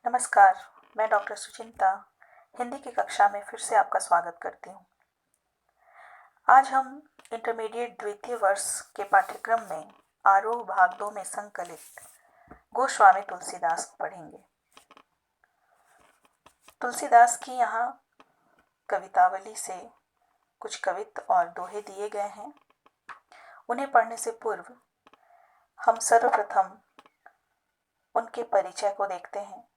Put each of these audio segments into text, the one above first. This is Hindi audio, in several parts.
नमस्कार। मैं डॉक्टर सुचिंता हिंदी की कक्षा में फिर से आपका स्वागत करती हूँ। आज हम इंटरमीडिएट द्वितीय वर्ष के पाठ्यक्रम में आरोह भाग 2 में संकलित गोस्वामी तुलसीदास पढ़ेंगे। तुलसीदास की यहाँ कवितावली से कुछ कवित्त और दोहे दिए गए हैं। उन्हें पढ़ने से पूर्व हम सर्वप्रथम उनके परिचय को देखते हैं।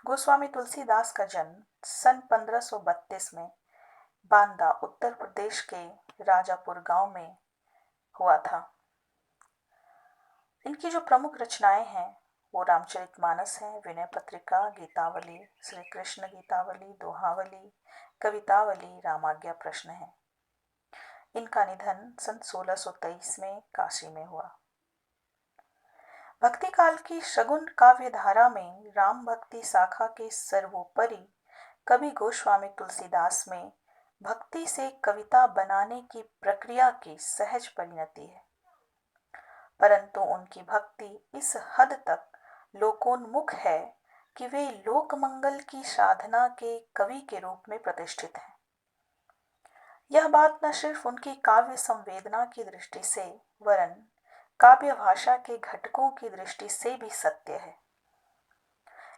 गोस्वामी तुलसीदास का जन्म सन 1532 में बांदा उत्तर प्रदेश के राजापुर गांव में हुआ था। इनकी जो प्रमुख रचनाएं हैं वो रामचरितमानस है, विनय पत्रिका, गीतावली, श्री कृष्ण गीतावली, दोहावली, कवितावली, रामाज्ञा प्रश्न है। इनका निधन सन 1623 में काशी में हुआ। भक्ति काल की शगुन काव्य धारा में राम भक्ति शाखा के सर्वोपरि कवि गोस्वामी तुलसीदास में भक्ति से कविता बनाने की प्रक्रिया की सहज परिणति है, परंतु उनकी भक्ति इस हद तक लोकोन्मुख है कि वे लोक मंगल की साधना के कवि के रूप में प्रतिष्ठित हैं। यह बात न सिर्फ उनकी काव्य संवेदना की दृष्टि से वरन काव्य भाषा के घटकों की दृष्टि से भी सत्य है।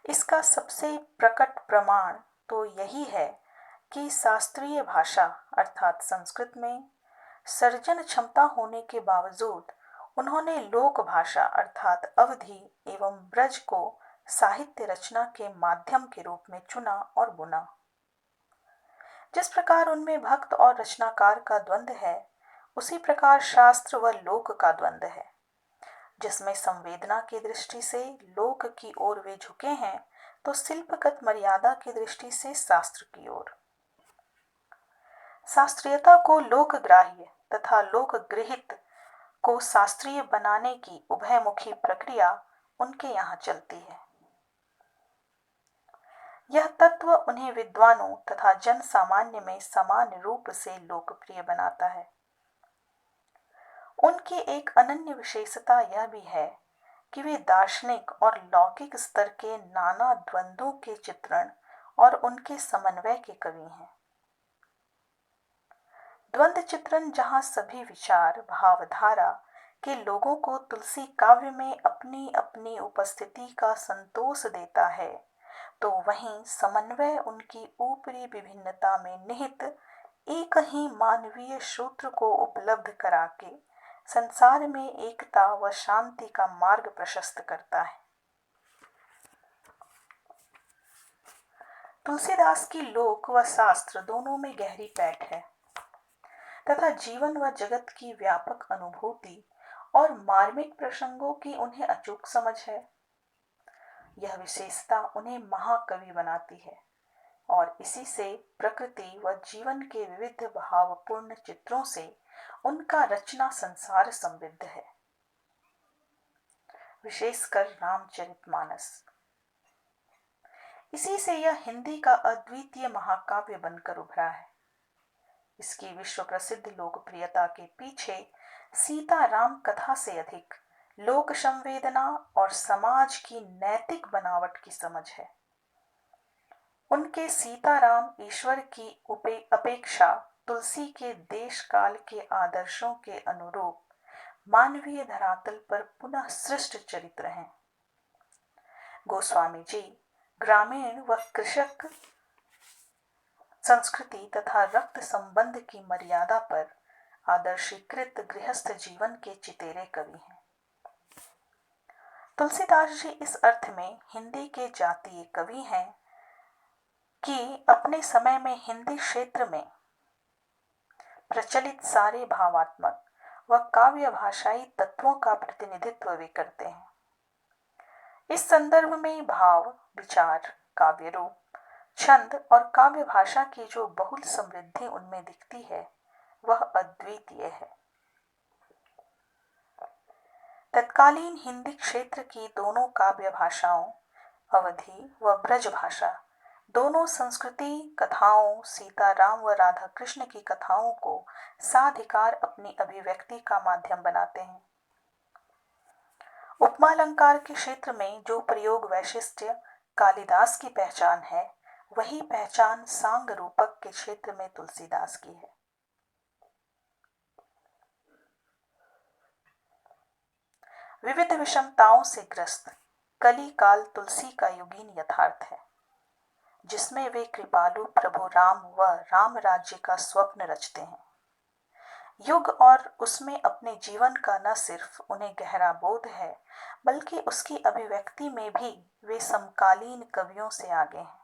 इसका सबसे प्रकट प्रमाण तो यही है कि शास्त्रीय भाषा अर्थात संस्कृत में सर्जन क्षमता होने के बावजूद उन्होंने लोक भाषा अर्थात अवधी एवं ब्रज को साहित्य रचना के माध्यम के रूप में चुना और बुना। जिस प्रकार उनमें भक्त और रचनाकार का द्वंद्व है, उसी प्रकार शास्त्र व लोक का द्वंद्व है, जिसमें संवेदना की दृष्टि से लोक की ओर वे झुके हैं तो शिल्पगत मर्यादा की दृष्टि से शास्त्र की ओर। शास्त्रीयता को लोकग्राह्य तथा लोकगृहित को शास्त्रीय बनाने की उभयमुखी प्रक्रिया उनके यहाँ चलती है। यह तत्व उन्हें विद्वानों तथा जन सामान्य में समान रूप से लोकप्रिय बनाता है। उनकी एक अनन्य विशेषता यह भी है कि वे दार्शनिक और लौकिक स्तर के नाना द्वंद्वों के चित्रण और उनके समन्वय के कवि हैं। द्वंद्व चित्रण जहाँ सभी विचार भावधारा के लोगों को तुलसी काव्य में अपनी अपनी उपस्थिति का संतोष देता है, तो वहीं समन्वय उनकी ऊपरी विभिन्नता में निहित एक ही मानवीय सूत्र को उपलब्ध करा के संसार में एकता व शांति का मार्ग प्रशस्त करता है। तुलसीदास की लोक व शास्त्र दोनों में गहरी पैठ है तथा जीवन व जगत की व्यापक अनुभूति और मार्मिक प्रसंगों की उन्हें अचूक समझ है। यह विशेषता उन्हें महाकवि बनाती है और इसी से प्रकृति व जीवन के विविध भावपूर्ण चित्रों से उनका रचना संसार समृद्ध है, विशेषकर रामचरितमानस। इसी से यह हिंदी का अद्वितीय महाकाव्य बनकर उभरा है। इसकी विश्व प्रसिद्ध लोकप्रियता के पीछे सीता राम कथा से अधिक लोक संवेदना और समाज की नैतिक बनावट की समझ है। उनके सीताराम ईश्वर की अपेक्षा तुलसी के देश काल के आदर्शों के अनुरूप मानवीय धरातल पर पुनः सृष्ट चरित्र हैं। गोस्वामी जी ग्रामीण व कृषक संस्कृति तथा रक्त संबंध की मर्यादा पर आदर्शीकृत गृहस्थ जीवन के चितेरे कवि हैं। तुलसीदास जी इस अर्थ में हिंदी के जातीय कवि हैं कि अपने समय में हिंदी क्षेत्र में प्रचलित सारे भावात्मक व काव्य भाषाई तत्वों का प्रतिनिधित्व वे करते हैं। इस संदर्भ में भाव, विचार, काव्य रूप, छंद और काव्य भाषा की जो बहुल समृद्धि उनमें दिखती है वह अद्वितीय है। तत्कालीन हिंदी क्षेत्र की दोनों काव्य भाषाओं अवधी व ब्रज भाषा दोनों संस्कृति कथाओं सीताराम व राधा कृष्ण की कथाओं को साधिकार अपनी अभिव्यक्ति का माध्यम बनाते हैं। उपमालंकार के क्षेत्र में जो प्रयोग वैशिष्ट्य कालिदास की पहचान है, वही पहचान सांग रूपक के क्षेत्र में तुलसीदास की है। विविध विषमताओं से ग्रस्त कली काल तुलसी का युगीन यथार्थ है, जिसमें वे कृपालु प्रभु राम व राम राज्य का स्वप्न रचते हैं। युग और उसमें अपने जीवन का न सिर्फ उन्हें गहरा बोध है, बल्कि उसकी अभिव्यक्ति में भी वे समकालीन कवियों से आगे हैं।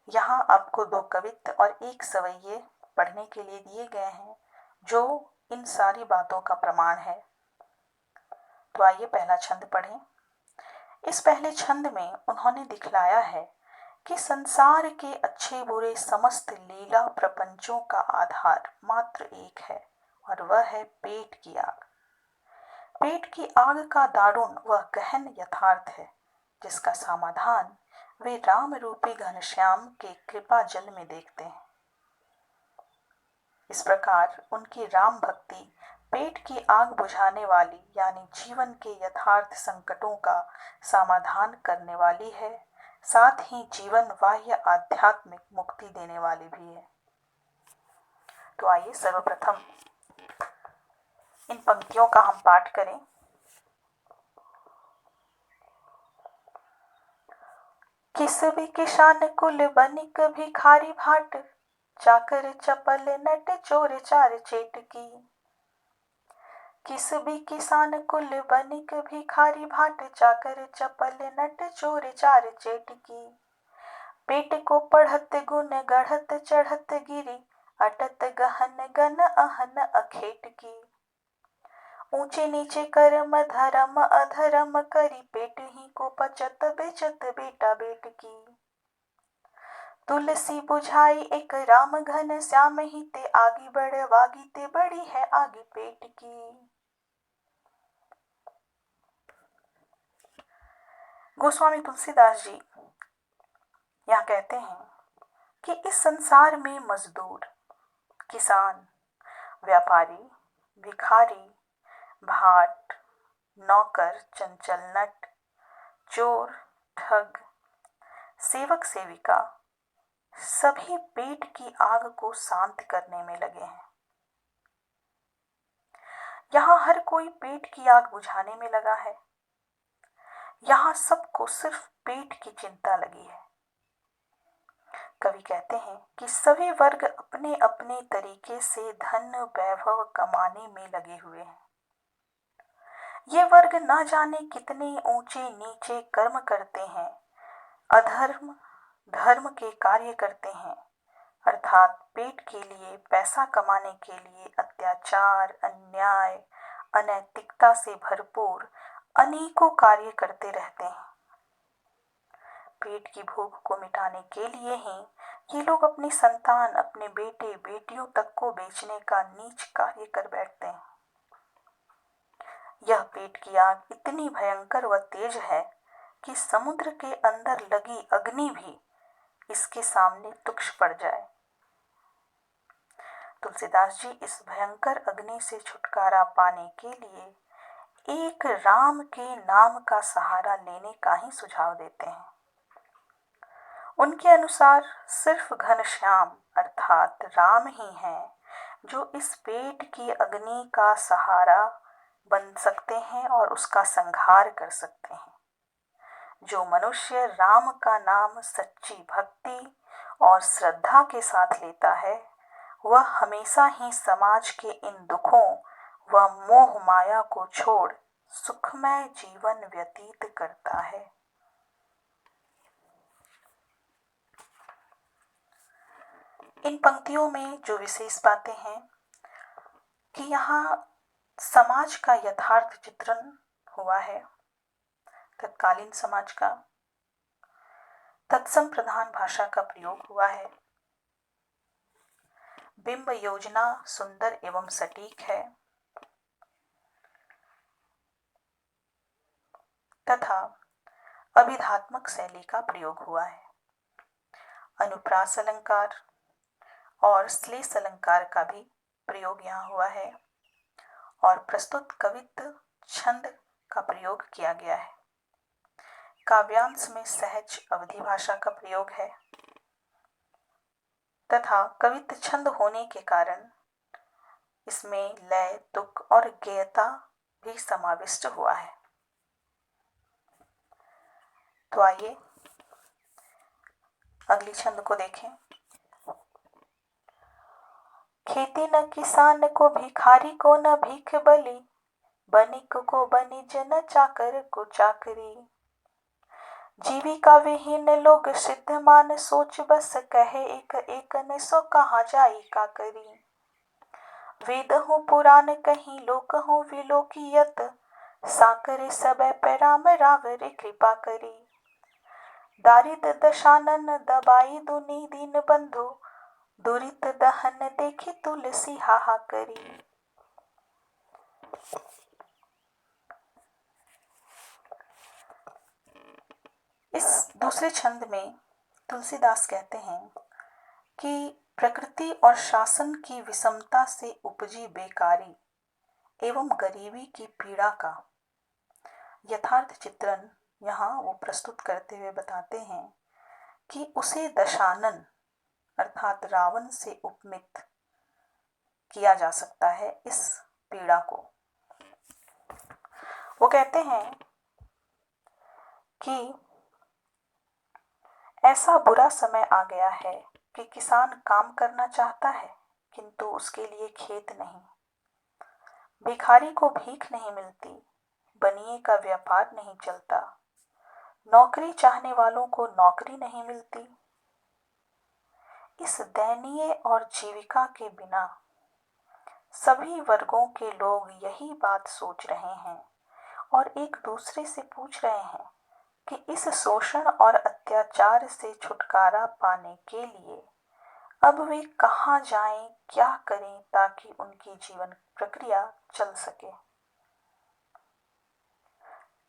यहाँ आपको 2 कवित्त और 1 सवैये पढ़ने के लिए दिए गए हैं, जो इन सारी बातों का प्रमाण है। तो आइए पहला छंद पढ़ें। इस पहले छंद में उन्होंने दिखलाया है कि संसार के अच्छे बुरे समस्त लीला प्रपंचों का आधार मात्र एक है, और वह है पेट की आग। पेट की आग का दारुण वह गहन यथार्थ है, जिसका समाधान वे राम रूपी घनश्याम के कृपा जल में देखते हैं। इस प्रकार उनकी राम भक्ति पेट की आग बुझाने वाली यानी जीवन के यथार्थ संकटों का समाधान करने वाली है, साथ ही जीवन बाह्य आध्यात्मिक मुक्ति देने वाली भी है। तो आइए सर्वप्रथम इन पंक्तियों का हम पाठ करें। किस भी किसान कुल बनिक भिखारी भाट, चाकर चपल नट चोर चार चेट की। किस भी किसान कुल बनिक भिखारी भाट, चाकर चपल नट चोर चार चेट की। पेट को पढ़त गुण गढ़त चढ़त गिरी, अटत गहन गन अहन अखेट की। ऊंचे नीचे कर्म धर्म अधर्म करी, पेट ही को पचत बेचत बेटा बेट की। तुलसी बुझाई एक राम घन श्याम ही ते, आगी बढ़वागी ते बड़ी है आगी पेट की। गोस्वामी तुलसीदास जी यहाँ कहते हैं कि इस संसार में मजदूर, किसान, व्यापारी, भिखारी, भाट, नौकर, चंचल नट, चोर, ठग, सेवक सेविका सभी पेट की आग को शांत करने में लगे हैं। यहाँ हर कोई पेट की आग बुझाने में लगा है। यहाँ सबको सिर्फ पेट की चिंता लगी है। कवि कहते हैं कि सभी वर्ग अपने अपने तरीके से धन वैभव कमाने में लगे हुए हैं। ये वर्ग ना जाने कितने ऊंचे नीचे कर्म करते हैं, अधर्म धर्म के कार्य करते हैं, अर्थात पेट के लिए, पैसा कमाने के लिए अत्याचार, अन्याय, अनैतिकता से भरपूर अनेकों कार्य करते रहते हैं। पेट की भूख को मिटाने के लिए ही ये लोग अपनी संतान, अपने बेटे बेटियों तक को बेचने का नीच कार्य कर बैठते हैं। यह पेट की आग इतनी भयंकर व तेज है कि समुद्र के अंदर लगी अग्नि भी इसके सामने तुक्ष पड़ जाए। तुलसीदास जी इस भयंकर अग्नि से छुटकारा पाने के लिए एक राम के नाम का सहारा लेने का ही सुझाव देते हैं। उनके अनुसार सिर्फ घनश्याम अर्थात राम ही हैं जो इस पेट की अग्नि का सहारा बन सकते हैं और उसका संहार कर सकते हैं। जो मनुष्य राम का नाम सच्ची भक्ति और श्रद्धा के साथ लेता है, वह हमेशा ही समाज के इन दुखों व मोह माया को छोड़ सुखमय जीवन व्यतीत करता है। इन पंक्तियों में जो विशेष बातें हैं कि यहाँ समाज का यथार्थ चित्रण हुआ है, तत्कालीन समाज का। तत्सम प्रधान भाषा का प्रयोग हुआ है। बिंब योजना सुंदर एवं सटीक है तथा अभिधात्मक शैली का प्रयोग हुआ है। अनुप्रास अलंकार और श्लेष अलंकार का भी प्रयोग यहाँ हुआ है और प्रस्तुत कवित्त छंद का प्रयोग किया गया है। काव्यांश में सहज अवधी भाषा का प्रयोग है तथा कवित्त छंद होने के कारण इसमें लय, तुक और गेयता भी समाविष्ट हुआ है। तो आइए अगली छंद को देखें। खेती न किसान को, भिखारी को न भीख बलि, बनिक को बनिज न चाकर को चाकरी। जीविका विहीन लोग सिद्ध मान सोच, बस कहे एक एक ने सो कहाँ जाई का करी। वेद हो पुराण कहीं लोक हो विलोकियत, साकरे सबे पे राम रावरे कृपा करी। दारिद दशानन दबाई दुनी दीन बंधु, दुरित दहन देखी तुलसी हाहा करी। इस दूसरे छंद में तुलसीदास कहते हैं कि प्रकृति और शासन की विषमता से उपजी बेकारी एवं गरीबी की पीड़ा का यथार्थ चित्रण यहाँ वो प्रस्तुत करते हुए बताते हैं कि उसे दशानन अर्थात रावण से उपमित किया जा सकता है इस पीड़ा को। वो कहते हैं कि ऐसा बुरा समय आ गया है कि किसान काम करना चाहता है किंतु उसके लिए खेत नहीं, भिखारी को भीख नहीं मिलती, बनिए का व्यापार नहीं चलता, नौकरी चाहने वालों को नौकरी नहीं मिलती। इस दयनीय और जीविका के बिना सभी वर्गों के लोग यही बात सोच रहे हैं और एक दूसरे से पूछ रहे हैं कि इस शोषण और अत्याचार से छुटकारा पाने के लिए अब वे कहाँ जाएं, क्या करें ताकि उनकी जीवन प्रक्रिया चल सके।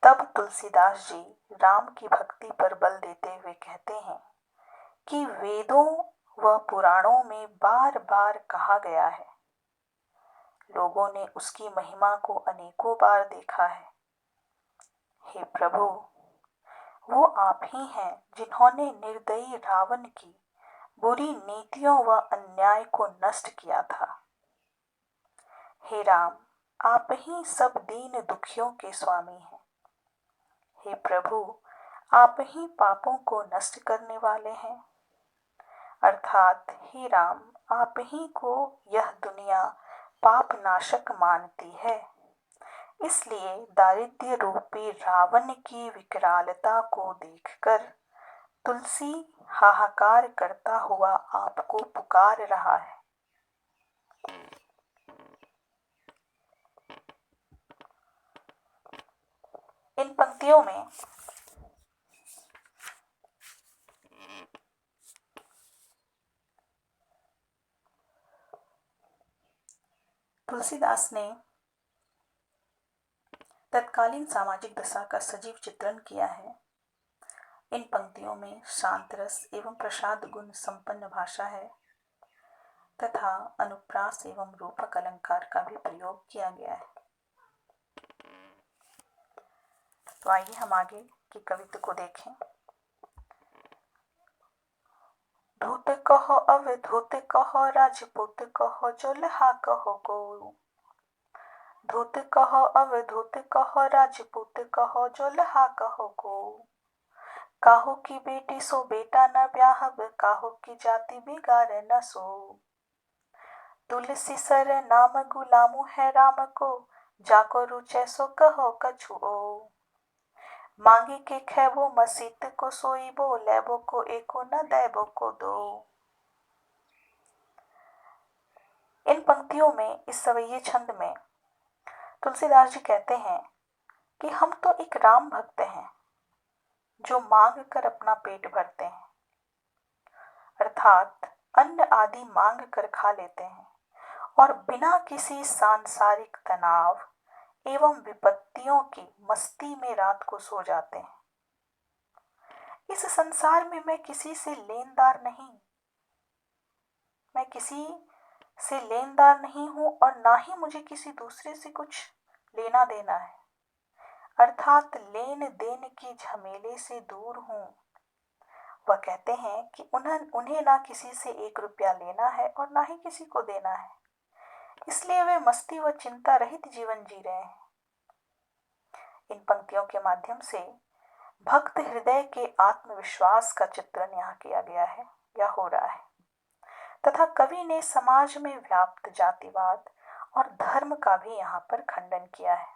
तब तुलसीदास जी राम की भक्ति पर बल देते हुए कहते हैं कि वेदों व पुराणों में बार बार कहा गया है, लोगों ने उसकी महिमा को अनेकों बार देखा है। हे प्रभु, वो आप ही हैं जिन्होंने निर्दयी रावण की बुरी नीतियों व अन्याय को नष्ट किया था। हे राम, आप ही सब दीन दुखियों के स्वामी हैं। हे प्रभु, आप ही पापों को नष्ट करने वाले हैं। अर्थात हे राम, आप ही को यह दुनिया पाप नाशक मानती है, इसलिए दारिद्र्य रूपी रावण की विकरालता को देखकर तुलसी हाहाकार करता हुआ आपको पुकार रहा है। इन पंक्तियों में तुलसीदास ने तत्कालीन सामाजिक दशा का सजीव चित्रण किया है। इन पंक्तियों में शांत रस एवं प्रसाद गुण संपन्न भाषा है तथा अनुप्रास एवं रूपक अलंकार का भी प्रयोग किया गया है। तो आइए हम आगे की कविता को देखें। धूत कहो अवधूत कहो, राजपूत कहो जोल्हा कहो को। धूत कहो अवधूत कहो, राजपूत कहो जोल्हा कहो को। काहो की बेटी सो बेटा न ब्याहब, काहो की जाति बिगाड़ न सो। तुलसी सर नाम गुलामु है राम को, जाको रुचै सो कहो कछुओ। मांगे के खैबो मसीत को सोईबो, लेबो को एको न दैबो को दो। इन पंक्तियों में, इस सवैये छंद में तुलसीदास जी कहते हैं कि हम तो एक राम भक्त हैं जो मांग कर अपना पेट भरते हैं, अर्थात अन्न आदि मांग कर खा लेते हैं और बिना किसी सांसारिक तनाव एवं विपत्तियों की मस्ती में रात को सो जाते हैं। इस संसार में मैं किसी से लेनदार नहीं, मैं किसी से लेनदार नहीं हूं और ना ही मुझे किसी दूसरे से कुछ लेना देना है। अर्थात लेन देन के झमेले से दूर हूँ। वह कहते हैं कि उन्हें ना किसी से 1 रुपया लेना है और ना ही किसी को देना है, इसलिए वे मस्ती व चिंता रहित जीवन जी रहे हैं। इन पंक्तियों के माध्यम से भक्त हृदय के आत्मविश्वास का चित्रण यहाँ किया गया है या हो रहा है, तथा कवि ने समाज में व्याप्त जातिवाद और धर्म का भी यहाँ पर खंडन किया है।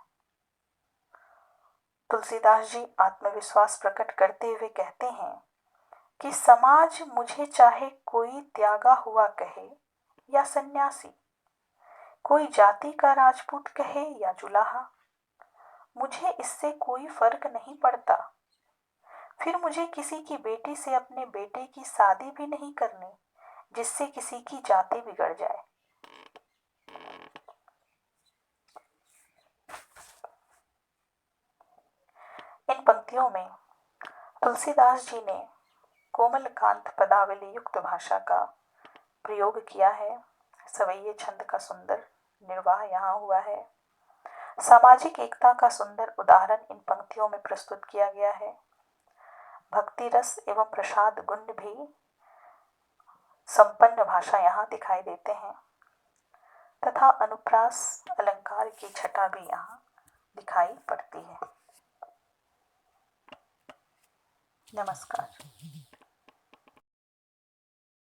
तुलसीदास जी आत्मविश्वास प्रकट करते हुए कहते हैं कि समाज मुझे चाहे कोई त्यागा हुआ कहे या सन्यासी, कोई जाति का राजपूत कहे या जुलाहा, मुझे इससे कोई फर्क नहीं पड़ता। फिर मुझे किसी की बेटी से अपने बेटे की शादी भी नहीं करनी जिससे किसी की जाति बिगड़ जाए। इन पंक्तियों में तुलसीदास जी ने कोमलकांत पदावली युक्त भाषा का प्रयोग किया है। सवैये छंद का सुंदर निर्वाह यहाँ हुआ है। सामाजिक एकता का सुंदर उदाहरण इन पंक्तियों में प्रस्तुत किया गया है। भक्ति रस एवं प्रसाद गुण भी संपन्न भाषा यहाँ दिखाई देते हैं तथा अनुप्रास अलंकार की छटा भी यहाँ दिखाई पड़ती है। नमस्कार।